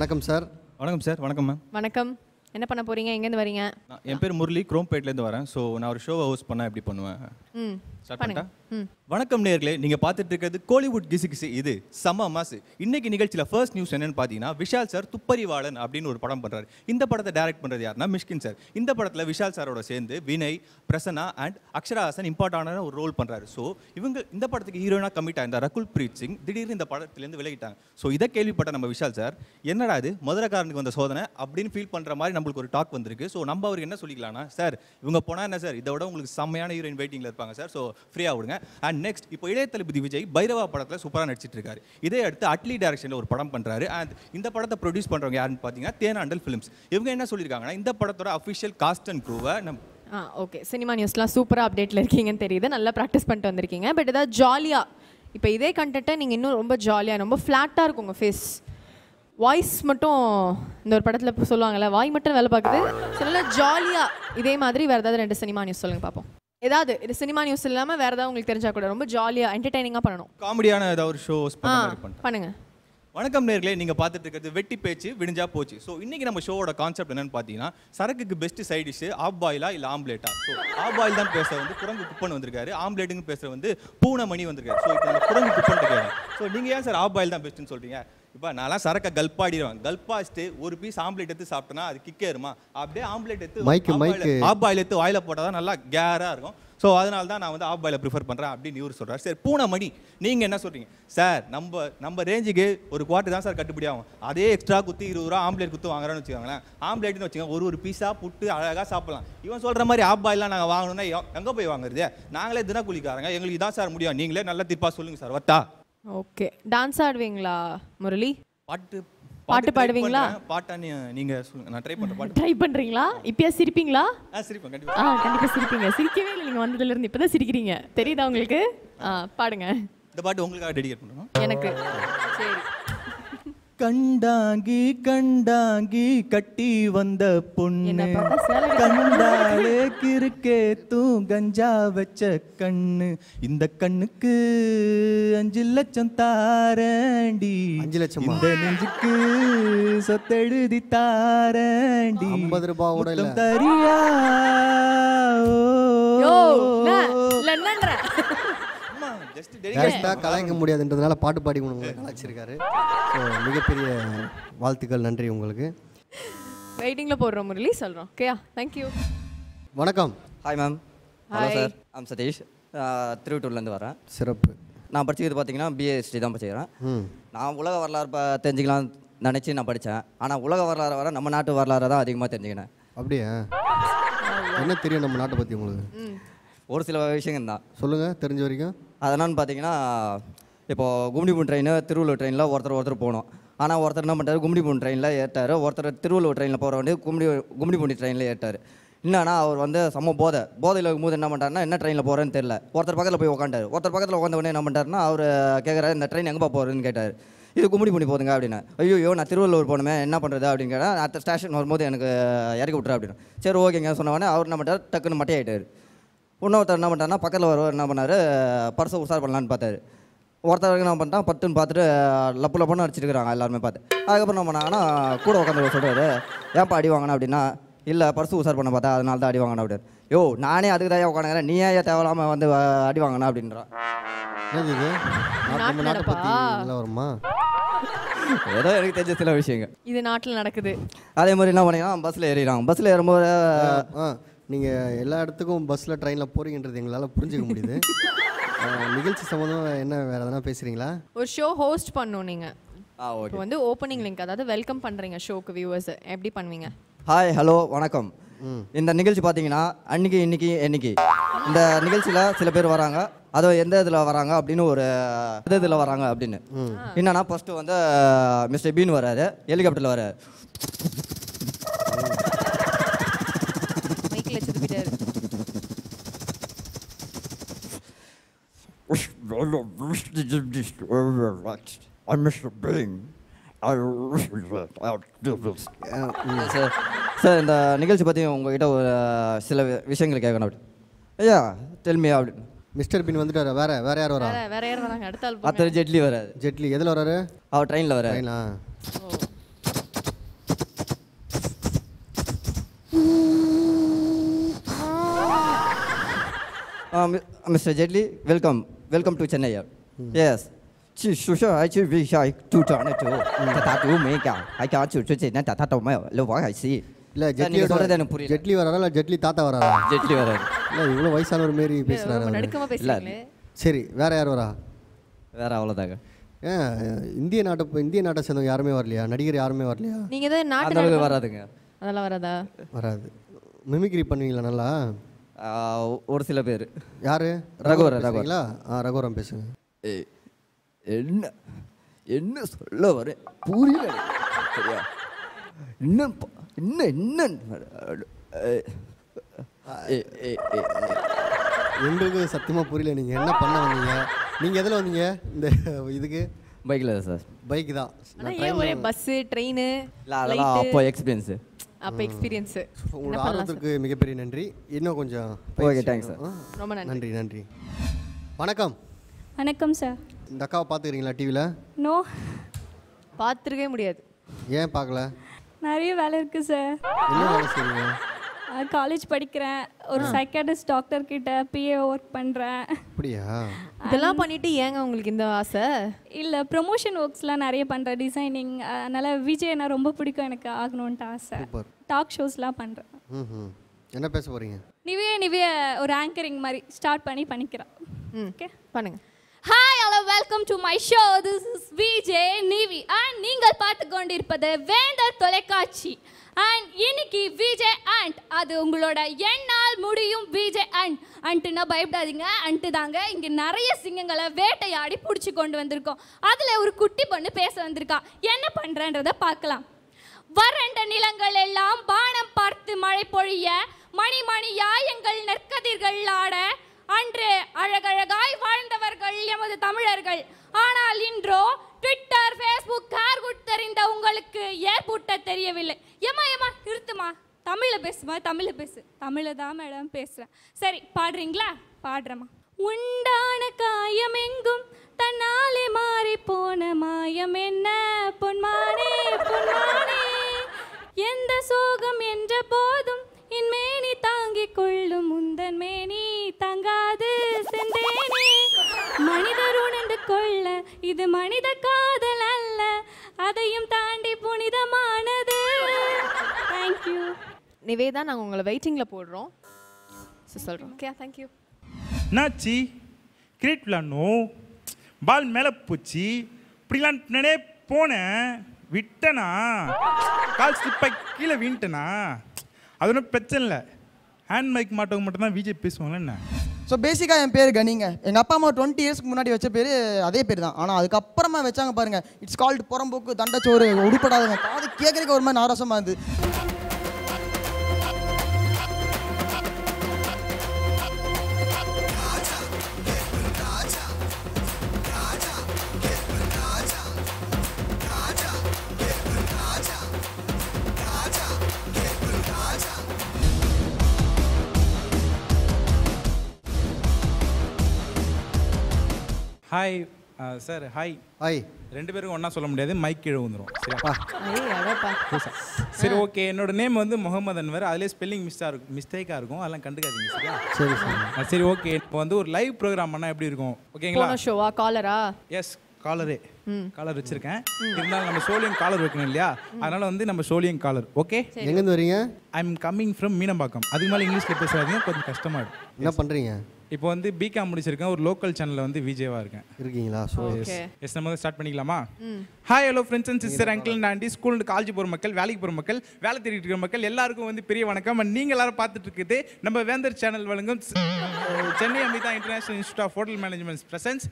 வணக்கம் சார். வணக்கம் சார். வணக்கம் மேம். வணக்கம். என்ன பண்ண போறீங்க? எங்கேருந்து வரீங்க? என் பேர் முரளி, குரோம்பேட்லேருந்து வரேன். ஸோ நான் ஒரு ஷோவை ஹோஸ்ட் பண்ணால் எப்படி பண்ணுவேன்? ஸ்டார்ட் பண்ணிட்டா? வணக்கம் நேயர்களே, நீங்கள் பார்த்துட்டு இருக்கிறது கோலிவுட் கிசு கிசு. இது செம்ம மாசு. இன்னைக்கு நிகழ்ச்சியில் ஃபர்ஸ்ட் நியூஸ் என்னன்னு பார்த்தீங்கன்னா, விஷால் சார் துப்பறிவாளன் அப்படின்னு ஒரு படம் பண்ணுறாரு. இந்த படத்தை டைரக்ட் பண்ணுறது யாருன்னா மிஷ்கின் சார். இந்த படத்தில் விஷால் சாரோட சேர்ந்து வினய், பிரசன்னா அண்ட் அக்ஷரா ஹாசன் இம்பார்ட்டண்டான ஒரு ரோல் பண்ணுறாரு. ஸோ இவங்க இந்த படத்துக்கு ஹீரோயினாக கமிட் ஆயிருந்த ரகுல் பிரீத் சிங் திடீர்னு இந்த படத்துலேருந்து விலகிட்டாங்க. ஸோ இதை கேள்விப்பட்ட நம்ம விஷால் சார், என்னடா இது மதுரக்காரனுக்கு வந்த சோதனை அப்படின்னு ஃபீல் பண்ணுற மாதிரி நம்மளுக்கு ஒரு டாக் வந்திருக்கு. ஸோ நம்ம அவருக்கு என்ன சொல்லிக்கலாம்னா, சார் இவங்க போனால் என்ன சார், இதை விட உங்களுக்கு செம்மையான ஹீரோயின் வெயிட்டிங்கில் இருப்பாங்க சார். ஸோ ஃப்ரீயாக விடுங்க. அண்ட் நெக்ஸ்ட் இப்போ இளைய தளபதி விஜய் பைரவா படத்தில் சூப்பராக நடிச்சிட்டு இருக்காரு. இதே அடுத்து அட்லி டைரக்ஷனில் ஒரு படம் பண்ணுறாரு. அண்ட் இந்த படத்தை ப்ரொடியூஸ் பண்ணுறவங்க யாருன்னு பார்த்தீங்கன்னா தேனாண்டல் ஃபிலிம்ஸ். இவங்க என்ன சொல்லியிருக்காங்கன்னா, இந்த படத்தோட அஃபிஷியல் காஸ்ட் அண்ட் க்ரூவை ஓகே, சினிமா நியூஸ்லாம் சூப்பராக அப்டேட்டில் இருக்கீங்கன்னு தெரியுது. நல்லா ப்ராக்டிஸ் பண்ணிட்டு வந்திருக்கீங்க. பட் ஏதாவது ஜாலியாக இப்போ இதே கண்டென்ட்டை நீங்கள் இன்னும் ரொம்ப ஜாலியாக, ரொம்ப ஃப்ளாட்டாக இருக்கும் உங்கள் ஃபேஸ், வாய்ஸ் மட்டும் இந்த ஒரு படத்தில் சொல்லுவாங்கள்ல, வாய் மட்டும் வேலை பார்க்குது. ஸோ நல்லா ஜாலியாக இதே மாதிரி வேறு ஏதாவது 2 சினிமா நியூஸ் சொல்லுங்கள் பார்ப்போம். ஏதாவது இது சினிமா நியூஸ் இல்லாமல் வேறு ஏதாவது உங்களுக்கு தெரிஞ்சால் கூட ரொம்ப ஜாலியாக என்டர்டைனிங்காக பண்ணணும். காமெடியான ஏதாவது ஒரு ஷோஸ் பண்ணுங்க. வணக்கம் நேர்களே, நீங்கள் பார்த்துட்டு இருக்கிறது வெட்டி பேச்சு விடிஞ்சா போச்சு. ஸோ இன்றைக்கி நம்ம ஷோவோட கான்செப்ட் என்னென்னு பார்த்தீங்கன்னா, சரக்குக்கு பெஸ்ட் சைட் டிஷ்ஷு ஆப் பாயிலா இல்லை ஆம்லேட்டா. ஸோ ஆப் பாயில் தான் பேச வந்து குரங்கு குப்பன் வந்திருக்காரு, ஆம்லேட்டுங்க பேசுகிற வந்து பூனைமணி வந்திருக்காரு. ஸோ இப்போ நம்ம குரங்கு குப்பன் இருக்காரு. ஸோ நீங்கள் ஏன் சார் ஆப் பாயில் தான் பெஸ்ட்டுன்னு சொல்கிறீங்க? இப்போ நான்லாம் சரக்கை கல்பாடிடுவேன். கல்பாச்சிட்டு ஒரு பீஸ் ஆம்லேட் எடுத்து சாப்பிட்டோன்னா அது கிக்கேருமா, அப்படியே ஆம்லேட் எடுத்து ஆப் பாயில் எடுத்து வாயில் போட்டால் தான் நல்லா கேராக இருக்கும். ஸோ அதனால தான் நான் வந்து ஆஃப் பாயிலை ப்ரிஃபர் பண்ணுறேன் அப்படின்னு இவர் சொல்கிறார். சரி பூனைமணி, நீங்கள் என்ன சொல்கிறீங்க? சார் நம்ம ரேஞ்சுக்கு ஒரு குவார்ட்டர் தான் சார் கட்டுப்படி ஆகும். அதே எக்ஸ்ட்ரா குத்து 20 ரூபா ஆம்லேட் குத்து வாங்குறான்னு வச்சுக்கோங்களேன். ஆம்லேட்னு வச்சுக்கோங்க, ஒரு பீஸாக புட்டு அழகாக சாப்பிடலாம். இவன் சொல்கிற மாதிரி ஆஃப் பாயிலாம் நாங்கள் வாங்கணும்னா எங்கே போய் வாங்குறது? நாங்களே தினக்கூலிக்காரங்க, எங்களுக்கு தான் சார் முடியும். நீங்களே நல்ல திப்பா சொல்லுங்கள் சார். வட்டா ஓகே. டான்ஸ் ஆடுவீங்களா முரளி? பாட்டு பாடுவீங்களா? பாட்டா நீங்க சொல்லுங்க, நான் ட்ரை பண்றேன். பாட்டு ட்ரை பண்றீங்களா? இப்பயே சிரிப்பீங்களா? சிரிப்பேன் கண்டிப்பா. கண்டிப்பா சிரிப்பீங்க. சிரிக்கவே இல்லை நீங்க வந்ததுல இருந்து, இப்பதான் சிரிக்கிறீங்க. தெரியுதா உங்களுக்கு? பாடுங்க. இந்த பாட்டு உங்களுக்காக டெடிகேட் பண்றோம். எனக்கு சரி. கண்டாங்கி கண்டாங்கி கட்டி வந்த பொண்ணு, கண்டாலே கிறுக்கே கஞ்சா வச்ச கண்ணு, இந்த கண்ணுக்கு 5 லட்சம் தாரண்டி, 5 லட்சம் இந்த நெஞ்சுக்கு சொத்தெழுதி தாரண்டி, 50 ரூபாயோட இல்ல தரியா கலாய்க்க முடியாதுன்றதுனால பாட்டு பாடி உங்களை கலாய்ச்சிருக்காரு. ஸோ மிகப்பெரிய வாழ்த்துக்கள், நன்றி உங்களுக்கு. வெயிட்டிங்ல போடுறோம் முரளி, சொல்றோம். ஓகேயா? தேங்க்யூ. வணக்கம். Hi ma'am. Hello sir, I'm Satish, திருவட்டூர்லேருந்து வரேன். சிறப்பு. நான் படிச்சது பார்த்தீங்கன்னா பிஏஎஸ்டி தான் படிச்சுக்கிறேன். நான் உலக வரலாறு தெரிஞ்சுக்கலாம் நினச்சி நான் படித்தேன். ஆனால் உலக வரலாறு வர நம்ம நாட்டு வரலாறு தான் அதிகமாக தெரிஞ்சுக்கினேன். அப்படியா? என்ன தெரியும் நம்ம நாட்டை பற்றி உங்களுக்கு? ஒரு சில விஷயங்கள் தான் சொல்லுங்கள், தெரிஞ்ச வரைக்கும். அதனான்னு பார்த்தீங்கன்னா, இப்போது கும்மிடிபூன் ட்ரெயின் திருவள்ளூர் ட்ரெயினில் ஒருத்தர் போகணும். ஆனால் ஒருத்தர் என்ன பண்ணுறாரு, கும்மிடிபூன் ட்ரெயினில் ஏற்றார். ஒருத்தர் திருவள்ளூர் ட்ரெயினில் போகிற வேண்டிய கும்மிடிபூண்டி ட்ரெயினில் ஏற்றார். என்னன்னா அவர் வந்து செம்ம போதையில் இருக்கும்போது என்ன பண்ணுறாருன்னா, என்ன ட்ரெயினில் போகிறேன்னு தெரியல. ஒருத்தர் பக்கத்தில் போய் உட்காண்டாரு. ஒருத்தர் பக்கத்தில் உட்காந்த உடனே என்ன பண்ணுறாருன்னா, அவர் கேட்குறாரு, இந்த ட்ரெயின் எங்கே போகிறதுன்னு கேட்டார். இது கும்மிடிபூண்டி போதுங்க அப்படின்னு. ஐயோ நான் திருவள்ளூர் போகணுமே, என்ன பண்ணுறது அப்படின்னு கேட்டால், அடுத்த ஸ்டேஷன் வரும்போது எனக்கு இறக்கி விட்ரு அப்படின்னு. சரி ஓகேங்க சொன்ன உடனே அவர் என்ன பண்ணுறாரு, டக்குன்னு மட்டையாயிட்டார். இன்னொருத்தர் என்ன பண்ணுறாருன்னா, பக்கத்தில் வருவார், என்ன பண்ணார், பர்ஸை உசார் பண்ணலான்னு பார்த்தாரு. ஒருத்தருக்கு என்ன பண்ணிட்டான், பட்டுன்னு பார்த்துட்டு லப்புன்னு அடிச்சிருக்கிறாங்க எல்லாருமே பார்த்து. அதுக்கப்புறம் என்ன பண்ணாங்கன்னா, கூட உட்காந்து சொல்கிறாரு, ஏன்ப்பா அடி வாங்கினா அப்படின்னா, இல்லை பர்ஸு உசார் பண்ண பார்த்தா அதனால தான் அடி வாங்கினா அப்படின்னு. யோ நானே அதுக்கு தான் உட்காந்துக்கிறேன், நீ ஏன் தேவையில்லாமல் வந்து அடி வாங்கினா அப்படின்றான். வருமா? ஏதோ எனக்கு தெரிஞ்ச சில விஷயங்கள் இது நாட்டில் நடக்குது. அதே மாதிரி என்ன பண்ணிங்கன்னா, பஸ்ஸில் ஏறிடுறாங்க. பஸ்ஸில் ஏறும்போது நீங்கள் எல்லா இடத்துக்கும் பஸ்ஸில் ட்ரெயினில் போகிறீங்கன்றது எங்களால் புரிஞ்சிக்க முடியுது. நிகழ்ச்சி சம்மந்தமாக என்ன வேறு எதனா பேசுகிறீங்களா? ஒரு ஷோ ஹோஸ்ட் பண்ணணும் நீங்கள். ஓகே. வந்து ஓப்பனிங் லிங்க், அதாவது வெல்கம் பண்ணுறீங்க ஷோக்கு வியூவர்ஸ், எப்படி பண்ணுவீங்க? ஹாய் ஹலோ வணக்கம். இந்த நிகழ்ச்சி பார்த்தீங்கன்னா அன்றைக்கி இன்னைக்கு என்னைக்கு இந்த நிகழ்ச்சியில் சில பேர் வராங்க, அதோ எந்த இதில் வராங்க அப்படின்னு ஒரு இதில் வராங்க அப்படின்னு. என்னன்னா ஃபஸ்ட்டு வந்து மிஸ்டர் பீன் வராரு, ஹெலிகாப்டரில் வராரு. சார் இந்த நிகழ்ச்சி பற்றி உங்ககிட்ட ஒரு சில விஷயங்கள் கேட்கணும் அப்படி. ஐயா டெல்மி அப்படின்னு. மிஸ்டர் பீன் வந்துட்டாரு. வேற யார் வரா? வேற யார் வராங்க? அடுத்த ஜெட்லி வராது. ஜெட்லி எதில் வராரு? அவர் ட்ரெயினில் வராரு. ட்ரெயினா? Mr. Jetli, welcome to Chennai. Yes. 去宿舍还去微笑就长得多，他都没干，还敢去出去，那他都没有，那我还是。இல்லை நீங்க சொல்றது எனக்கு புரியல. ஜெட்லி வராரா இல்லை ஜெட்லி தாத்தா வராரா? ஜெட்லி வராரு. இல்லை இவ்வளோ வயசானவர் மாரி பேசுகிறாரு அவரு. நடுக்கமா பேசுறீங்களே. சரி வேற யார் வரா? வேற அவ்வளோதாங்க. ஏன் இந்திய நாட்டை சேர்ந்தவங்க யாருமே வரலையா? நடிகர் யாருமே வரலையா? நீங்க ஏதோ அந்த நாட்டு அளவுக்கு வராதுங்க. அதெல்லாம் வராதா? வராது. மிமிக்ரி பண்ணுவீங்களா நல்லா? ஒரு சில பேர். யாரு? ரகுவரா? ரகுவரம் பேசுங்க. என்ன என்ன சொல்ல வர புரியல சரியா? எங்களுக்கு சத்தியமாக புரியல. நீங்கள் என்ன பண்ண வந்தீங்க? நீங்கள் எதில் வந்தீங்க இந்த இதுக்கு? பைக்கில் சார். பைக் தான். ஆனா ஏன் ஒரே பஸ்ஸு ட்ரெயின் அதெல்லாம் அப்போ எக்ஸ்பீரியன்ஸு. அப்போ எக்ஸ்பீரியன்ஸு. உங்களோட ஆர்வத்திற்கு மிகப்பெரிய நன்றி. இன்னும் கொஞ்சம் ஓகே தேங்க்ஸ் சார். ரொம்ப நன்றி. நன்றி. வணக்கம். வணக்கம் சார். இந்த அக்காவை பார்த்துக்கிறீங்களா டிவியில்? நோ, பார்த்துருக்கவே முடியாது. ஏன் பார்க்கல? நிறைய வேலை இருக்குது சார். என்ன வேலை செய்றீங்க? காலேஜ் படிக்கிறேன். ஒரு சைக்காட்ரிஸ்ட் டாக்டர் கிட்ட பிஏ ஒர்க் பண்ணுறேன். அப்படியா? இதெல்லாம் பண்ணிட்டு ஏங்க உங்களுக்கு இந்த ஆசை? இல்லை, ப்ரொமோஷன் ஒர்க்ஸ்லாம் நிறைய பண்ணுறேன், டிசைனிங். அதனால் விஜய் என்ன ரொம்ப பிடிக்கும், எனக்கு ஆகணுன்ட்டு ஆசை. டாக் ஷோஸ்லாம் பண்ணுறேன். என்ன பேச போகிறீங்க? நிவிய ஒரு ஆங்கரிங் மாதிரி ஸ்டார்ட் பண்ணிக்கிறேன். ஓகே பண்ணுங்க. Hi hello, welcome to my show. This is Vijay Nivi and நீங்கள் பார்த்து கொண்டிருப்பது வேந்தர் தொலைக்காட்சி. அண்ட் இன்னைக்கு விஜய் அண்ட் அது உங்களோட என்னால் முடியும் விஜய் அண்ட்னா பயப்படாதீங்க, அண்ட்டு தாங்க. இங்கே நிறைய சிங்கங்களை வேட்டையாடி பிடிச்சி கொண்டு வந்திருக்கோம். அதில் ஒரு குட்டி பொண்ணு பேச வந்திருக்கா. என்ன பண்ணுறன்றதை பார்க்கலாம். வறண்ட நிலங்கள் எல்லாம் பானம் பார்த்து மழை பொழிய, மணிமணியா எங்கள் நெற்கதிர்கள் ஆட, அன்று அழகழகாய் வாழ்ந்தவர்கள் எமது தமிழர்கள். ஆனால் இன்றோ ட்விட்டர், ஃபேஸ்புக், கார்குட் தெரிந்த உங்களுக்கு ஏற்புட்ட தெரியவில்லை. ஏமா நிறுத்துமா, தமிழில் பேசுமா, தமிழில் பேசு. தமிழில் தான் மேடம் பேசுகிறேன். சரி பாடுறீங்களா? பாடுறேம்மா. உண்டான காயம் எங்கும் தன்னாலே மாறி போன மாயம் என்ன பொன்மானே பொன்மானே, எந்த சோகம் என்ற போதும் என் மேனி தாங்கிக் கொள்ளும் முந்தன் மேனி தங்காது சென்றேனே. மனிதர் உணர்ந்து கொள்ள இது மனித காதல் அல்ல, அதையும் தாண்டி புனிதமானது. தேங்க்யூ நிவேதா. நாங்கள் உங்களை வெயிட்டிங்கில் போடுறோம். சொல்கிறோம். Okay thank you. என்னாச்சு? கிரிக்கெட் விளாடணும், பால் மேலே போச்சு, இப்படிலாம் நினைே போனேன், விட்டனா கால் ஸ்லிப்பாக கீழே வீண்டனா. அது ஒன்றும் பிரச்சனை இல்லை. ஹேண்ட் மைக் மாட்டவங்க மட்டும்தான் விஜய் பேசுவாங்களே என்ன. ஸோ பேசிக்காக என் பேர் கனிங்க. எங்கள் அப்பா அம்மா 20 இயர்ஸ்க்கு முன்னாடி வச்ச பேர் அதே பேர் தான். ஆனால் அதுக்கப்புறமா வச்சாங்க பாருங்கள், இட்ஸ் கால்டு புறம்போக்கு தண்டச்சோறு உடுப்படாதவங்க. காது கேட்குறதுக்கு ஒரு மாதிரி நாரசமாக இருந்தது. Hi sir. ஹாய். ஹாய். ரெண்டு பேருக்கும் ஒன்றா சொல்ல முடியாது, மைக் கீழே வந்துடும். சரியா? சரி ஓகே. என்னோட நேம் வந்து முகமது அன்வர். அதிலே ஸ்பெல்லிங் மிஸ்டேக்காக இருக்கும், அதெல்லாம் கண்டுக்காதீங்க சரியா? சரி ஓகே. இப்போ வந்து ஒரு லைவ் ப்ரோக்ராம் பண்ணால் எப்படி இருக்கும்? ஓகேங்களா? ஷோவா? காலரா? எஸ் காலர் வச்சிருக்கேன். இருந்தாலும் நம்ம சோலியம் காலர் வைக்கணும் இல்லையா? அதனால வந்து நம்ம சோலியம் காலர். ஓகே. எங்கேருந்து வரீங்க? I am coming from Meenambakkam. அதுக்கு மேலே இங்கிலீஷில் பேசுறாதீங்க, கொஞ்சம் கஷ்டமாயிடும். என்ன பண்ணுறீங்க? இப்போ வந்து பிகாம் முடிச்சிருக்கேன். ஒரு லோக்கல் சேனலில் வந்து விஜேவா இருக்கேன். இருக்கீங்களா? ஸோ எஸ் நம்ம ஸ்டார்ட் பண்ணிக்கலாமா? Hi hello friends and sister, uncle and aunty, school and college போகிற மக்கள், வேலைக்கு போகிற மக்கள், வேலை தேடிட்டு இருக்கிற மக்கள் எல்லாருக்கும் வந்து பெரிய வணக்கம். அண்ட் நீங்கள் எல்லாரும் பார்த்துட்டு இருக்குது நம்ம வேந்தர் சேனல் வழங்கும் Chennai Amita international institute of hotel management presents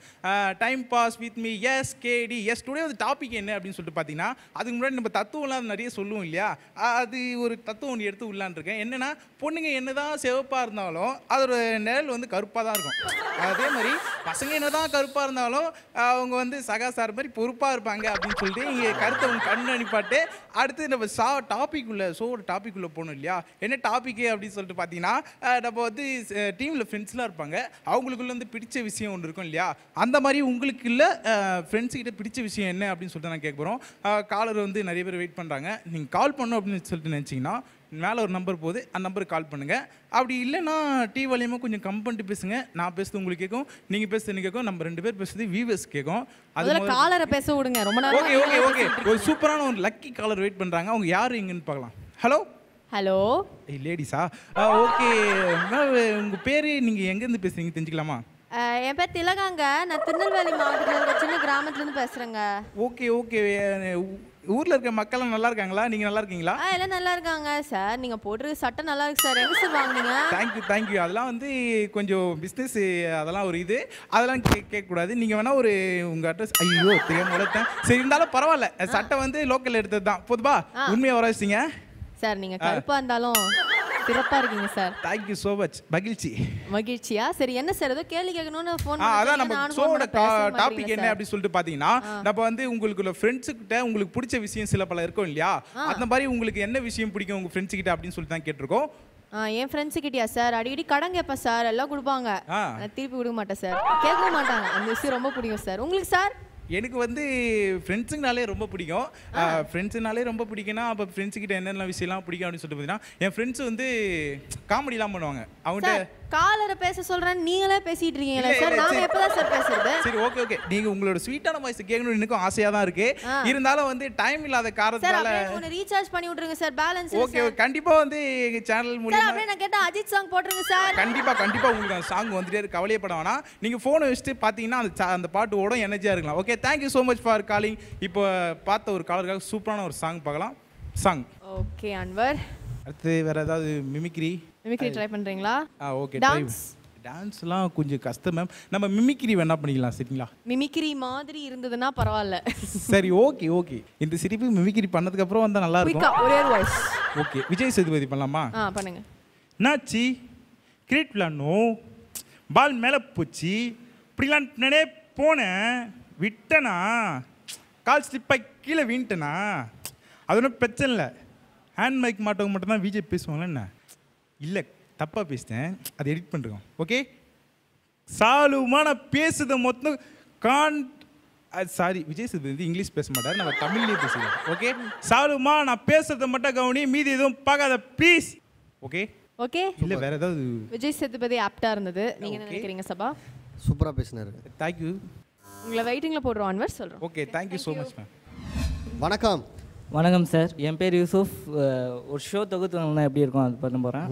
time pass with me SKD. Yes today வந்து டாபிக் என்ன அப்படின்னு சொல்லிட்டு பார்த்தீங்கன்னா, அதுக்கு முன்னாடி நம்ம தத்துவம்லாம் நிறைய சொல்லுவோம் இல்லையா? அது ஒரு தத்துவம் ஒன்று எடுத்து உள்ளான் இருக்கேன். என்னன்னா, பொண்ணுங்க என்னதான் சிவப்பாக இருந்தாலும் அதோட நிழல் வந்து கருப்பாக தான் இருக்கும். அதே மாதிரி பசங்க என்னதான் கருப்பாக இருந்தாலும் அவங்க வந்து சகா சார் மாதிரி பொறுப்பாக இருப்பாங்க அப்படின்னு சொல்லிட்டு இங்கே கருத்தை அவங்க கண்ணு அனுப்பாட்டு அடுத்து நம்ம டாபிக் உள்ள போகணும் இல்லையா? என்ன டாபிக் அப்படின்னு சொல்லிட்டு பார்த்தீங்கன்னா, நம்ம வந்து டீமில் ஃப்ரெண்ட்ஸ்லாம் இருப்பாங்க, அவங்களுக்குள்ள வந்து பிடிச்ச விஷயம் ஒன்று இருக்கும் இல்லையா? அந்த மாதிரி உங்களுக்கு இல்லை ஃப்ரெண்ட்ஸுக்கிட்ட பிடிச்ச விஷயம் என்ன அப்படின்னு சொல்லிட்டு நான் கேட்க போகிறோம். காலர் வந்து நிறைய பேர் வெயிட் பண்ணுறாங்க. நீங்கள் கால் பண்ணணும் அப்படின்னு சொல்லிட்டு நினச்சிங்கன்னா மேலே ஒரு நம்பர் போகுது, அந்த நம்பருக்கு கால் பண்ணுங்கள். அப்படி இல்லைன்னா வால்யூமாக கொஞ்சம் கம் பண்ணிட்டு பேசுங்க. நான் பேசுறது உங்களுக்கு கேட்கும், நீங்கள் பேசுறது எனக்கு கேட்கும், நம்ம 2 பேர் பேசுறது வியூவர்ஸ் கேட்கும். அதுல காலரை பேச விடுங்க. ரொம்ப நேரம் ஓகே ஓகே ஓகே ஒரு சூப்பரான ஒரு லக்கி காலர் வெயிட் பண்ணுறாங்க. அவங்க யார் எங்கன்னு பார்க்கலாம். ஹலோ ஹலோ லேடிஸா? ஓகே மேம், உங்கள் பேர் நீங்கள் எங்கேருந்து பேசுகிறீங்க தெரிஞ்சுக்கலாமா? என் பேர் திலகாங்க. நான் திருநெல்வேலி மாவட்டத்தில் இருக்க சின்ன கிராமத்துலேருந்து பேசுகிறேங்க. ஓகே ஓகே ஊரில் இருக்க மக்கள்லாம் நல்லா இருக்காங்களா? நீங்கள் நல்லா இருக்கீங்களா? எல்லாம் நல்லா இருக்காங்க சார். நீங்கள் போட்டிருக்க சட்டை நல்லா இருக்கு சார். எங்கே சார் வாங்குனீங்க? தேங்க்யூ. அதெல்லாம் வந்து கொஞ்சம் பிஸ்னஸ், அதெல்லாம் ஒரு இது, அதெல்லாம் கேட்கக்கூடாது. நீங்கள் வேணால் ஒரு உங்கள் அட்ரஸ். ஐயோ தெரியாம வளர்த்தேன். சரி இருந்தாலும் பரவாயில்ல, சட்டை வந்து லோக்கல் எடுத்தது தான். போதுப்பா, உண்மையாக வர வச்சிங்க சார். நீங்கள் கருப்பாக இருந்தாலும் சிறப்பாக இருக்கீங்க சார். Thank you so much. மகிழ்ச்சியா? சரி, என்ன சார் ஏதோ கேள்வி கேட்கணும்னு ஃபோன் அதான் நம்ம ஷோவோட டாபிக் என்ன அப்படின்னு சொல்லிட்டு பார்த்தீங்கன்னா, நம்ம வந்து உங்களுக்குள்ள ஃப்ரெண்ட்ஸுக்கிட்ட உங்களுக்கு பிடிச்ச விஷயம் சில பல இருக்கும் இல்லையா? அந்த மாதிரி உங்களுக்கு என்ன விஷயம் பிடிக்கும் உங்கள் ஃப்ரெண்ட்ஸ் கிட்ட அப்படின்னு சொல்லிட்டு தான் கேட்டிருக்கோம். என் ஃப்ரெண்ட்ஸு கிட்டயா சார்? அடிக்கடி கடன் கேட்பேன் சார். எல்லாம் கொடுப்பாங்க, திருப்பி கொடுக்க மாட்டேன் சார். கேட்கவும் மாட்டாங்க. அந்த விஷயம் ரொம்ப பிடிக்கும் சார். உங்களுக்கு சார்? எனக்கு வந்து ஃப்ரெண்ட்ஸுங்கனாலே ரொம்ப பிடிக்கும். ஃப்ரெண்ட்ஸுனாலே ரொம்ப பிடிக்கும்னா அப்போ ஃப்ரெண்ட்ஸுக்கிட்ட என்னென்ன விஷயம்லாம் பிடிக்கும் அப்படின்னு சொல்லிட்டு பார்த்தீங்கன்னா, என் ஃப்ரெண்ட்ஸ் வந்து காமெடிலாம் பண்ணுவாங்க. அவங்ககிட்ட காலரை பேச சொல்றேன், நீங்களே பேசிட்டு இருக்கீங்களா சார்? நாங்க எப்பதான் சார் பேசுறது? சரி ஓகே நீங்க உங்களோட ஸ்வீட்டான வாய்ஸ் கேட்கணும்னு எனக்கும் ஆசையா தான் இருக்கு. இருந்தாலும் வந்து டைம் இல்லாத காரணத்தால சார் ரீசார்ஜ் பண்ணி விட்டுருங்க சார். பேலன்ஸ் ஓகே கண்டிப்பா வந்து சேனல் மூலமா அப்படியே நான் கேட்டா அஜித் சாங் போட்டுருங்க சார். கண்டிப்பா உங்களுக்கு அந்த சாங் வந்துட்டே இருக்கு. கவலையப்பட வேணாம். நீங்க போனை வச்சுட்டு பாத்தீங்கன்னா அந்த பாட்டு ஓட எனர்ஜியா இருக்கலாம். Okay thank you so much for calling. இப்போ பார்த்த ஒரு காலருக்காக சூப்பரான ஒரு சாங் பார்க்கலாம். Song okay Anwar. அடுத்து வேற ஏதாவது மிமிக்ரி ட்ரை பண்றீங்களா? ஓகே டான்ஸ்லாம் கொஞ்சம் கஷ்டம் மேம். நம்ம மிமிக்ரி வேணா பண்ணிக்கலாம் சரிங்களா? மிமிக்ரி மாதிரி இருந்ததுன்னா பரவாயில்ல. சரி ஓகே இந்த சிரிப்பு மிமிக்ரி பண்ணதுக்கு அப்புறம் வந்தா நல்லா இருக்கும். ஒரே ஒரு வாய்ஸ். ஓகே விஜய் சேதுபதி பண்ணலாமா? பண்ணுங்க. நாச்சி கிரிக்கெட் விளாடணும், பால் மேலே போச்சு, இப்படிலாம் நினைே போனேன், விட்டனா கால் ஸ்லிப்பாக கீழே வீண்டனா, அது ஒன்றும் பிரச்சனை இல்லை. ஹேண்ட் மைக் மாட்டவங்க மட்டும்தான் விஜய் பேசுவாங்களா என்ன? இல்லை தப்பாக பேசிட்டேன், அதை எடிட் பண்ணுறோம். ஓகே சாலுமா நான் பேசுதை மொத்தம் சாரி விஜய் சேதுபதி இங்கிலீஷ் பேச மாட்டார், நம்ம தமிழ்லேயே பேசுகிறோம். ஓகே சாலுமா நான் பேசுறதை மட்டும் கவனி, மீதி எதுவும் பார்க்காத ப்ளீஸ். ஓகே இல்லை வேற ஏதாவது? விஜய் சேதுபதி ஆப்டா இருந்தது. நீங்கள் என்ன நினைக்கிறீங்க சபா? சூப்பராக பேசினாரு. தேங்க்யூ. உங்களை வெயிட்டிங்கில் போடுறோம் அன்வர் சொல்கிறோம். Okay thank you so much ma'am. வணக்கம் சார், என் பேர் யூசுஃப். ஒரு ஷோ தொகுத்து எப்படி இருக்கும் அது பண்ண போகிறேன்.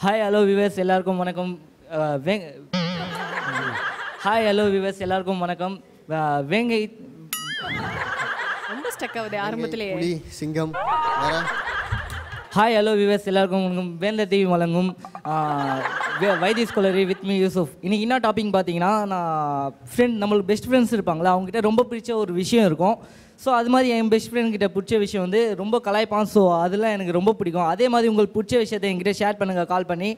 ஹாய் ஹலோ வியூவர்ஸ் எல்லாருக்கும் வணக்கம். ஹாய் ஹலோ வியூவர்ஸ் எல்லாருக்கும் வணக்கம். வேங்கை ரொம்ப ஸ்டக் ஆகுது ஆரம்பத்திலே. சிங்கம். ஹாய் ஹலோ வியூவர்ஸ் எல்லாருக்கும் வணக்கம். வேந்தர் டிவி வழங்கும் வைத்திய ஸ்காலரி வித் மீ யூசுஃப். இன்றைக்கி என்ன டாபிக் பார்த்தீங்கன்னா, நான் நம்மளுக்கு பெஸ்ட் ஃப்ரெண்ட்ஸ் இருப்பாங்களா, அவங்ககிட்ட ரொம்ப பிடிச்ச ஒரு விஷயம் இருக்கும். ஸோ அது மாதிரி என் பெஸ்ட் ஃப்ரெண்ட் கிட்ட பிடிச்ச விஷயம் வந்து ரொம்ப கலாய்ப்பான். ஸோ அதெல்லாம் எனக்கு ரொம்ப பிடிக்கும். அதே மாதிரி உங்களுக்கு பிடிச்ச விஷயத்தை என்கிட்ட ஷேர் பண்ணுங்கள் கால் பண்ணி.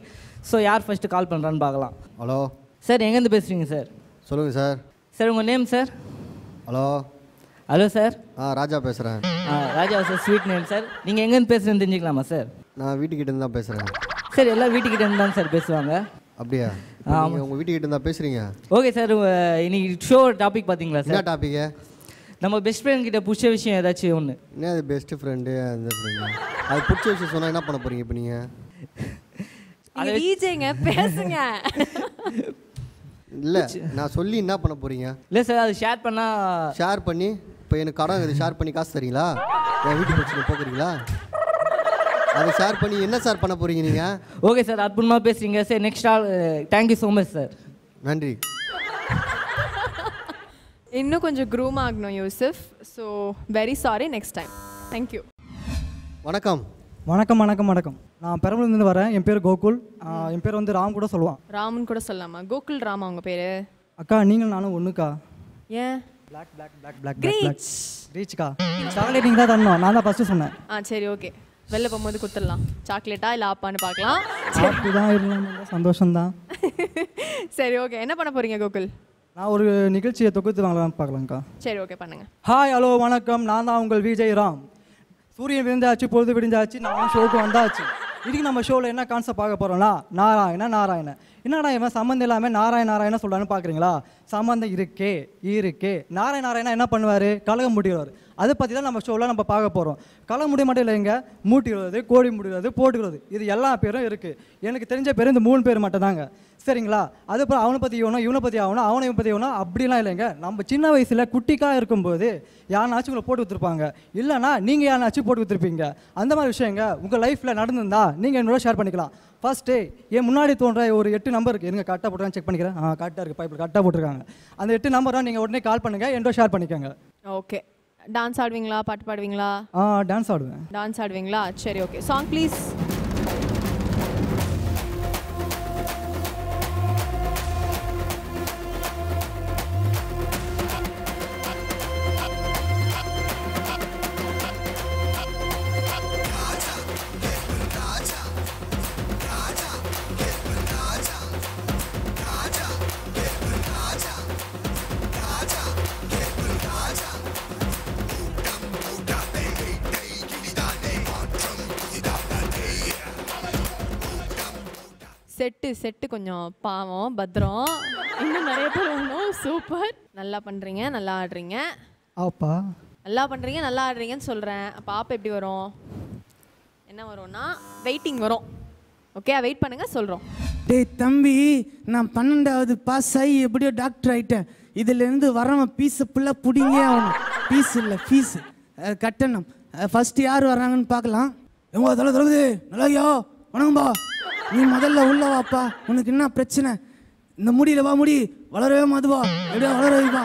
ஸோ யார் ஃபஸ்ட்டு கால் பண்ணுறான்னு பார்க்கலாம். ஹலோ சார், எங்கேருந்து பேசுகிறீங்க சார்? சொல்லுங்கள் சார். சார் உங்கள் name sir? Hello sir. Raja பேசுகிறேன். Raja sir, sweet name sir. நீங்கள் எங்கேருந்து பேசுகிறேன்னு தெரிஞ்சுக்கலாமா சார்? நான் வீட்டுக்கிட்ட இருந்து தான் பேசுகிறேன். சார் எல்லாம் வீட்டுக்கிட்ட இருந்து தான் சார் பேசுவாங்க. அப்படியா? உங்கள் வீட்டுக்கிட்ட இருந்தால் பேசுகிறீங்க. ஓகே சார், இன்னைக்கு ஷோ டாபிக் பார்த்தீங்களா சார்? என்ன டாபிக்கு? நம்ம பெஸ்ட் ஃப்ரெண்ட் கிட்ட பிடிச்ச விஷயம் ஏதாச்சும் ஒன்று. என்ன அது பெஸ்ட் ஃப்ரெண்டு? அந்த ஃப்ரெண்டு அது பிடிச்ச விஷயம் சொன்னால் என்ன பண்ண போகிறீங்க இப்போ நீங்கள்? அது ஈஜேங்க பேசுங்க. இல்லை நான் சொல்லி என்ன பண்ண போகிறீங்க? இல்லை சார், அது ஷேர் பண்ணி இப்போ எனக்கு கடன் இது ஷேர் பண்ணி காசு தரீங்களா? என் வீட்டு பிரச்சனை போக்குறீங்களா? அதை ஷேர் பண்ணி என்ன சார் பண்ண போகிறீங்க நீங்கள்? ஓகே சார், அற்புதமாக பேசுகிறீங்க sir. Next all thank you so much sir. நன்றி. இன்னும் கொஞ்சம் க்ரூம் ஆகணும் Yusuf. So very sorry, next time. Thank you. வணக்கம். நான் பெரம்பலூர்லேருந்து வரேன். என் பேர் கோகுல். என் பேர் வந்து ராம் கூட சொல்லுவான். ராமன் கூட சொல்லலாமா? கோகுல் ராமா உங்கள் பேர்? அக்கா நீங்கள் நானும் ஒன்றுக்கா. ஏன்? பிளாக் ரீச்க்கா. சாக்லேட் நீங்கள் தான் தரணும், நான் தான் ஃபஸ்ட்டு சொன்னேன். சரி ஓகே, வெளில போகும்போது கொடுத்துடலாம். சாக்லேட்டா இல்லை ஆப்பான்னு பார்க்கலாம். தான் இருக்கலாம், சந்தோஷம்தான். சரி ஓகே, என்ன பண்ண போகிறீங்க கோகுல்? நான் ஒரு நிகழ்ச்சியை தொகுத்து வாங்கலாம்னு பார்க்கலாம்க்கா. சரி ஓகே பண்ணுங்க. ஹாய் ஹலோ வணக்கம், நான் தான் உங்கள் விஜய் ராம். சூரியன் விழுந்தாச்சு, பொழுது விடிஞ்சாச்சு, நான் ஷோவுக்கு வந்தாச்சு. இதுக்கு நம்ம ஷோவில் என்ன கான்செப்ட் பார்க்க போகிறோம்னா, நாராயண என்னடா இவன் சம்மந்தம் இல்லாமல் நாராயணா சொல்கிறான்னு பார்க்குறீங்களா? சம்மந்தம் இருக்கே. நாராயணா என்ன பண்ணுவார்? கலகம் முடிவார். அதை பற்றி தான் நம்ம ஷோவில் நம்ம பார்க்க போகிறோம். கலகம் முடிய மட்டும் இல்லைங்க, மூட்டிடுவது, கோழி முடிவது, போட்டுக்கிறது, இது எல்லா பேரும் இருக்குது. எனக்கு தெரிஞ்ச பேர் இந்த 3 பேர் மட்டும் தாங்க. சரிங்களா? அதுக்கப்புறம் அவனை பற்றி இவனை பற்றி அவனை பற்றி அப்படிலாம் இல்லைங்க. நம்ம சின்ன வயசில் குட்டிக்காக இருக்கும்போது யாருனாச்சும் உங்களை போட்டு கொடுத்துருப்பாங்க, இல்லைனா நீங்கள் யாருனாச்சும் போட்டு கொடுத்துருப்பீங்க. அந்த மாதிரி விஷயங்க உங்கள் லைஃப்பில் நடந்திருந்தா நீங்கள் என்னோட ஷேர் பண்ணிக்கலாம். ஃபர்ஸ்ட்டு என் முன்னாடி தோன்ற ஒரு 8 நம்பர் இருக்குது. இருங்க, கரெக்டாக போட்டுருக்காங்க, செக் பண்ணிக்கிறேன். கரெக்டாக இருக்குது, பைப்பில் கரெக்டாக போட்டிருக்காங்க. அந்த 8 நம்பரை நீங்கள் உடனே கால் பண்ணுங்கள், என்னோட ஷேர் பண்ணிக்கோங்க. ஓகே. டான்ஸ் ஆடுவீங்களா? பாட்டு பாடுவீங்களா? டான்ஸ் ஆடுவேன். டான்ஸ் ஆடுவீங்களா? சரி, ஓகே. Song please. செட்டு கொஞ்சம் பாவம், பத்திரம். இன்னும் நிறைய பேர் வரணும். சூப்பர், நல்லா பண்ணுறீங்க, நல்லா ஆடுறீங்க. ஆப்பா நல்லா பண்ணுறீங்க, நல்லா ஆடுறீங்கன்னு சொல்கிறேன். அப்போ ஆப் எப்படி வரும்? என்ன வரும்னா வெயிட்டிங் வரும். ஓகே, வெயிட் பண்ணுங்கள், சொல்கிறோம். டேய் தம்பி, நான் 12வது பாஸ் ஆகி எப்படியோ டாக்டர் ஆகிட்டேன். இதுலேருந்து வரவன் பீஸை ஃபுல்லாக பிடிங்க ஆகணும். பீஸ் இல்லை, ஃபீஸு கட்டணம். ஃபஸ்ட்டு யார் வர்றாங்கன்னு பார்க்கலாம். எங்க தொலைது நல்லாயோ வணக்கம்பா. நீ முதல்ல உள்ள வாப்பா, உனக்கு என்ன பிரச்சனை? இந்த முடியல வா, முடி வளரவே மாதுவா, எப்படியா வளர வைப்பா.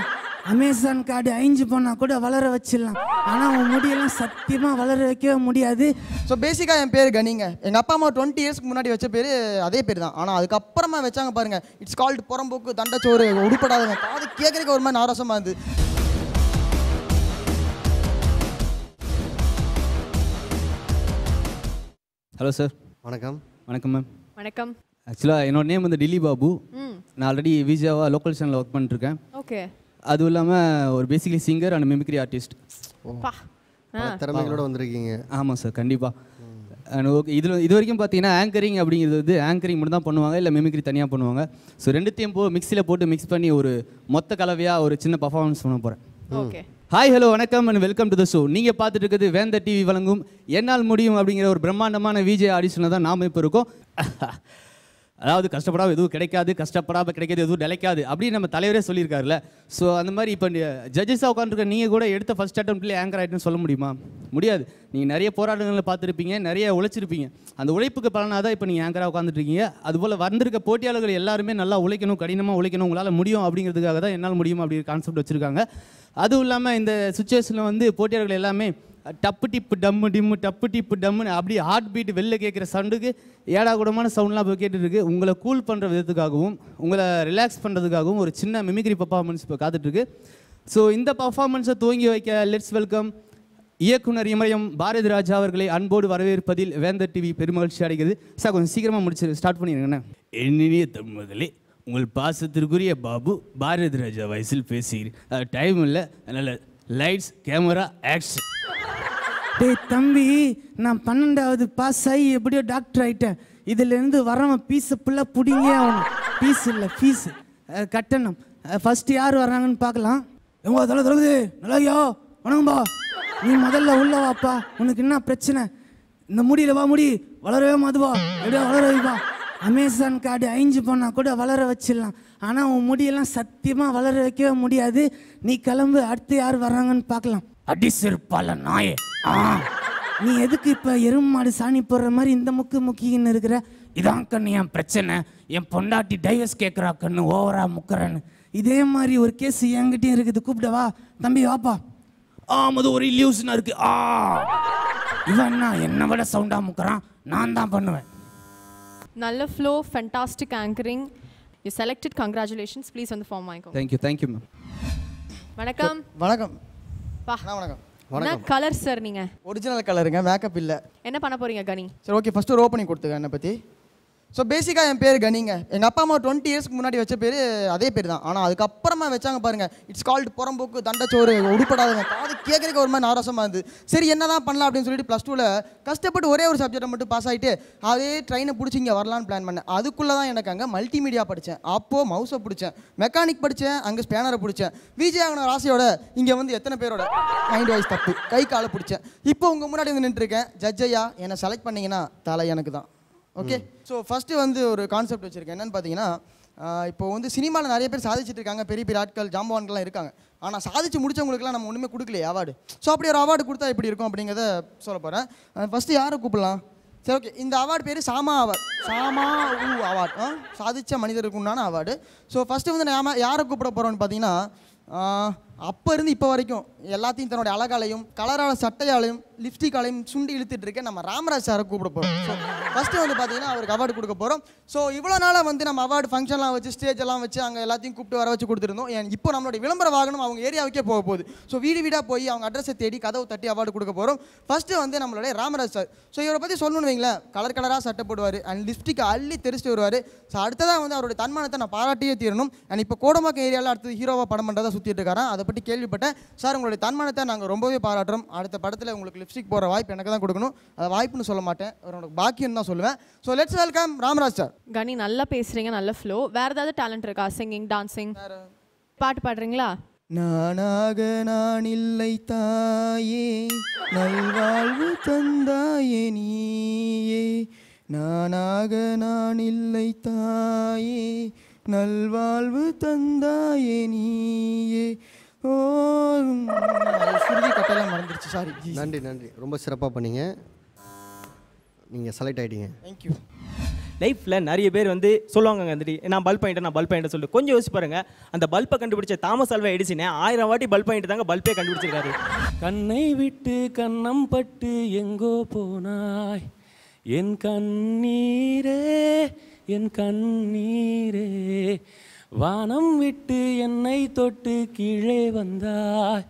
அமேசான் கார்டு அழிஞ்சு போனால் கூட வளர வச்சிடலாம், ஆனால் உன் முடியெல்லாம் சத்தியமாக வளர வைக்கவே முடியாது. ஸோ பேசிக்காக என் பேர் கனிங்க. எங்கள் அப்பா அம்மா 20 இயர்ஸ்க்கு முன்னாடி வச்ச பேர் அதே பேர் தான். ஆனால் அதுக்கப்புறமா வச்சாங்க பாருங்க, இட்ஸ் கால்டு புறம்போக்கு, தண்டச்சோறு, உடுப்படாதுங்க. காது கேட்குறதுக்கு ஒரு மாதிரி நாரசமாக இருந்தது. Hello sir. வணக்கம். வணக்கம் மேம். வணக்கம். ஆக்சுவலாக என்னோட நேம் வந்து டில்லி பாபு. நான் ஆல்ரெடி விஜயாவா லோக்கல் சேனலில் ஒர்க் பண்ணிட்டுருக்கேன். ஓகே. அதுவும் இல்லாமல் ஒரு basically singer and mimicry artist. திறமைகளோட வந்திருக்கீங்க. ஆமாம் சார், கண்டிப்பாக. ஓகே, இது வரைக்கும் பார்த்தீங்கன்னா ஆங்கரிங் அப்படிங்கிறது வந்து ஆங்கரிங் மட்டும் தான் பண்ணுவாங்க, இல்லை மிமிக்ரி தனியாக பண்ணுவாங்க. ஸோ ரெண்டுத்தையும் மிக்சியில் போட்டு மிக்ஸ் பண்ணி ஒரு மொத்த கலவையாக ஒரு சின்ன பர்ஃபார்மன்ஸ் பண்ண போகிறேன். ஓகே. ஹாய், ஹலோ, வணக்கம் and welcome to the show. நீங்கள் பார்த்துட்டு இருக்கிறது வேந்தர் டிவி வழங்கும் என்னால் முடியும் அப்படிங்கிற ஒரு பிரம்மாண்டமான விஜே ஆடிஷனில் தான் நாம் இப்போ இருக்கோம். அதாவது கஷ்டப்படாமல் எதுவும் கிடைக்காது, கஷ்டப்படாமல் கிடைக்காது எதுவும் நிலைக்காது அப்படின்னு நம்ம தலைவரே சொல்லியிருக்காருல்ல. ஸோ அந்த மாதிரி இப்போ ஜட்ஜஸாக உட்காந்துருக்க நீங்கள் கூட எடுத்த ஃபஸ்ட் அட்டம்ப்ட்லேயே ஆங்கர் ஆகிட்டுன்னு சொல்ல முடியுமா? முடியாது. நீங்கள் நிறைய போராட்டங்களை பார்த்துருப்பீங்க, நிறைய உழைச்சிருப்பீங்க. அந்த உழைப்புக்கு பலனாக தான் இப்போ நீங்கள் ஆங்கராக உட்காந்துருக்கீங்க. அதுபோல் வந்திருக்க போட்டியாளர்கள் எல்லாருமே நல்லா உழைக்கணும், கடினமாக உழைக்கணும், உங்களால் முடியும் அப்படிங்கிறதுக்காக தான் என்னால் முடியும் அப்படிங்கிற கான்செப்ட் வச்சுருக்காங்க. அதுவும் இல்லாமல் இந்த சுச்சுவேஷனில் வந்து போட்டியாளர்கள் எல்லாமே டப்பு டிப்பு டம்மு டிம்மு டப்பு டிப்பு டம்முன்னு அப்படி ஹார்ட் பீட் வெளில கேட்குற சவுண்டுக்கு ஏடா கூடமான சவுண்ட்லாம் போய் கேட்டுருக்கு. உங்களை கூல் பண்ணுற விதத்துக்காகவும் உங்களை ரிலாக்ஸ் பண்ணுறதுக்காகவும் ஒரு சின்ன மிமிக்ரி பர்ஃபார்மன்ஸ் இப்போ காத்துட்ருக்கு. ஸோ இந்த பர்ஃபார்மன்ஸை துவங்கி வைக்க லெட்ஸ் வெல்கம் இயக்குனர் இமயம் பாரதி ராஜா அவர்களை அன்போடு வரவேற்பதில் வேந்தர் டிவி பெருமகிழ்ச்சி அடைகிறது. சார் கொஞ்சம் சீக்கிரமாக முடிச்சு ஸ்டார்ட் பண்ணிடுங்கண்ணே. என்னிய தமிழர்களே, உங்கள் பாசத்திற்குரிய பாபு பாரதி ராஜா வயசில் பேசுகிறேன். டைம் இல்லை, அதனால் லைட்ஸ் கேமரா ஆக்ஷன். டேய் தம்பி, நான் 12வது பாஸ் ஆகி எப்படியோ டாக்டர் ஆகிட்டேன். இதுலேருந்து வரவன் பீஸை ஃபுல்லாக பிடிங்க ஆகணும். பீஸ் இல்லை, ஃபீஸு கட்டணம். ஃபஸ்ட்டு யார் வர்றாங்கன்னு பார்க்கலாம். எங்க தொலைது நல்லாயோ வணக்கம்பா. நீ முதல்ல உள்ள வாப்பா, உனக்கு என்ன பிரச்சனை? இந்த முடியல வா, முடி வளரவே மாதுவா, எப்படியா வளர வைப்பா. அமேசான் கார்டு அழிஞ்சு போனால் கூட வளர வச்சிடலாம், ஆனால் உன் முடியெல்லாம் சத்தியமாக வளர வைக்கவே முடியாது. நீ கிளம்பு, அடுத்து யார் வர்றாங்கன்னு பார்க்கலாம். அடி செருப்பால நாயே. நீ எதுக்கு இப்போ எருமை மாடு சாணி போடுற மாதிரி இந்த முக்கின்னு இருக்கிற? இதான் கண்ணு என் பிரச்சனை. என் பொண்டாட்டி டைவர்ஸ் கேட்குறா கண்ணு, ஓவரா முக்கிறேன்னு. இதே மாதிரி ஒரு கேஸ் என்கிட்டயும் இருக்குது, கூப்பிடவா? தம்பி வாப்பா. அது ஒரு இல்யூஷனாக இருக்கு. இவன் என்னை விட சவுண்டாக முக்கிறான், நான் தான் பண்ணுவேன். நல்ல flow, fantastic anchoring. You selected, congratulations. Please வந்து ஃபார்ம் வாங்கிக்கோங்க. Thank you ma'am. வணக்கம். வணக்கம். வணக்கம். என்ன கலர் சார் நீங்கள்? ஒரிஜினல் கலருங்க, மேக்கப் இல்லை. என்ன பண்ண போறீங்க கனி? சரி, ஓகே, ஃபஸ்ட்டு ஒரு ஓப்பனிங் கொடுத்துங்க என்னை பற்றி. ஸோ பேசிக்காக என் பேர் கனிங்க. எங்கள் அப்பா அம்மா 20 இயர்ஸ்க்கு முன்னாடி வச்ச பேர் அதே பேர் தான். ஆனால் அதுக்கப்புறமா வச்சாங்க பாருங்கள், இட்ஸ் கால்டு புறம்போக்கு தண்டச்சோறு உடுப்படாதவங்க. காது கேட்குறதுக்கு ஒரு மாதிரி நாராசமாக இருந்தது. சரி என்ன தான் பண்ணலாம் அப்படின்னு சொல்லிட்டு +2ல் கஷ்டப்பட்டு ஒரே ஒரு சப்ஜெக்டை மட்டும் பாஸ் ஆகிட்டு அதே ட்ரெயினை பிடிச்சி இங்கே வரலான்னு பிளான் பண்ணேன். அதுக்குள்ளே தான் எனக்கு அங்கே மல்டிமீடியா படித்தேன். அப்போது மவுஸை பிடிச்சேன், மெக்கானிக் படித்தேன், அங்கே ஸ்பேனரை பிடிச்சேன். விஜய் ஆகணும் ராசியோட இங்கே வந்து எத்தனை பேரோட மைண்ட் வாய்ஸ் தப்பு கை காலை பிடிச்சேன். இப்போ உங்கள் முன்னாடி வந்து நின்றுருக்கேன். ஜட்ஜையா என்னை செலக்ட் பண்ணிங்கன்னா தலை எனக்கு தான். ஓகே, ஸோ ஃபஸ்ட்டு வந்து ஒரு கான்செப்ட் வச்சுருக்கேன். என்னென்னு பார்த்தீங்கன்னா, இப்போ வந்து சினிமாவில் நிறைய பேர் சாதிச்சுட்டு இருக்காங்க, பெரிய பெரிய ஆட்கள் ஜாம்பவான்கள்லாம் இருக்காங்க. ஆனால் சாதிச்சு முடிச்சவங்களுக்குலாம் நம்ம ஒன்றுமே கொடுக்கலையே அவார்டு. ஸோ அப்படி ஒரு அவார்டு கொடுத்தா எப்படி இருக்கும் அப்படிங்கிறத சொல்ல போகிறேன். ஃபஸ்ட்டு யாரை கூப்பிடலாம்? சரி, ஓகே, இந்த அவார்டு பேர் சாமா அவார்டு. சாமா அவார்டு, சாதித்த மனிதருக்கு உண்டான அவார்டு. ஸோ ஃபஸ்ட்டு வந்து நான் யாரை கூப்பிட போகிறோன்னு பார்த்தீங்கன்னா, அப்போ இருந்து இப்போ வரைக்கும் எல்லாத்தையும் தன்னுடைய அழகாலையும் கலரான சட்டையாலையும் லிப்ஸ்டிக்காலையும் சுண்டி இழுத்துட்டு இருக்கேன் நம்ம ராமராஜ் சாரை கூப்பிட போகிறோம். ஸோ ஃபஸ்ட்டு வந்து பார்த்தீங்கன்னா அவருக்கு அவார்டு கொடுக்க போகிறோம். ஸோ இவ்வளோ நாளாக வந்து நம்ம அவார்டு ஃபங்க்ஷன்லாம் வச்சு ஸ்டேஜ் எல்லாம் வச்சு அங்கே எல்லாத்தையும் கூப்பிட்டு வர வச்சு கொடுத்துருந்தோம். இப்போ நம்மளுடைய விளம்பர வாகனம் அவங்க ஏரியாவுக்கே போக போகுது. ஸோ வீடு வீடாக போய் அவங்க அட்ரஸை தேடி கதவு தட்டி அவார்டு கொடுக்க போகிறோம். ஃபஸ்ட்டு வந்து நம்மளுடைய ராமராஜ் சார். ஸோ இவரை பற்றி சொல்லணும்னு வைங்களேன், கலர் கலராக சட்டை போடுவார் அண்ட் லிப்ஸ்டிக்கை அள்ளி தெரிச்சுட்டு வருவார். ஸோ அடுத்ததாக வந்து அவருடைய தன்மானத்தை நான் பாராட்டியே தீரணும். அண்ட் இப்போ கோடம்பாக்கம் ஏரியாவில் அடுத்தது ஹீரோவாக படம் பண்ணுறதா சுற்றிட்டு இருக்காரன். அதை பற்றி கேள்விப்பட்டேன். சார் உங்களுடைய தன்மானத்தை நாங்கள் ரொம்பவே பாராட்டுறோம். அடுத்த படத்தில் உங்களுக்கு லிப்ஸ்டிக் போகிற வாய்ப்பு எனக்கு தான் கொடுக்கணும். அதை வாய்ப்புன்னு சொல்ல மாட்டேன், உனக்கு பாக்கியம் தான் சொல்லுவேன். So let's welcome Ramaraj sir. கனி நல்லா பேசுறீங்க, நல்ல ஃப்ளோ. வேற ஏதாவது டேலண்ட் இருக்கா? சிங்கிங், டான்சிங், பாட்டு பாடுறீங்களா? நானாக நான் இல்லை தாயே, நல்வாழ்வு தந்தாயே நீயே. நானாக நான் இல்லை தாயே, நல்வாழ்வு தந்தாயே நீயே. ஓ, சுருதி கட்டெல்லாம் மறந்துருச்சு, சாரி. நன்றி நன்றி, ரொம்ப சிறப்பாக பண்ணீங்க. நீங்கள் செலக்ட் ஆகிட்டீங்க. தேங்க்யூ. லைஃப்பில் நிறைய பேர் வந்து சொல்லுவாங்க, வந்துட்டு நான் பல்ப் பாயிண்ட்டை சொல்லிட்டு கொஞ்சம் யோசிச்சு பாருங்க. அந்த பல்பை கண்டுபிடிச்ச தாமஸ் ஆல்வா எடிசனே 1000 வாட்டி பல்ப் பாயிண்ட் தாங்க பல்பே கண்டுபிடிச்சிருக்காரு. கண்ணை விட்டு கண்ணம் பட்டு எங்கோ போனாய் என் கண்ணீரே, என் கண்ணீரே. வானம் விட்டு என்னை தொட்டு கீழே வந்தாய்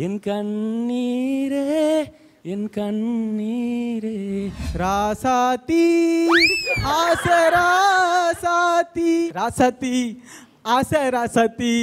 என் கண்ணீரே, என் கண்ணீரே. ராசாத்தி ஆசை ராசாத்தி, ராசாத்தி ஆசை ராசாத்தி.